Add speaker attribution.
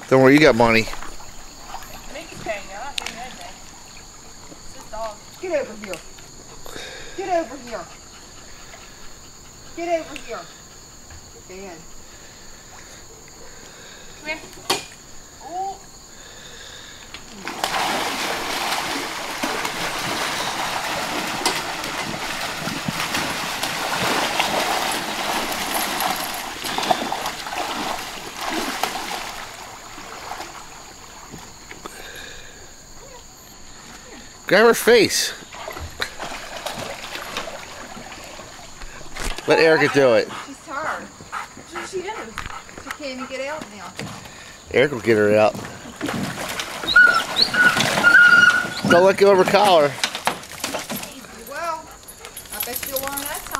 Speaker 1: Don't worry, you got money.
Speaker 2: Mickey's paying you. I'm not giving you anything. It's his dog.
Speaker 3: Get over here. Get over here. Get over here. Dan.
Speaker 2: Come here. Ooh.
Speaker 1: Grab her face. Let Erica do it.
Speaker 3: She's tired.
Speaker 2: She is.
Speaker 3: She can't even get out now.
Speaker 1: Erica will get her out. Don't let go of her collar.
Speaker 3: Well, I bet you'll learn that time.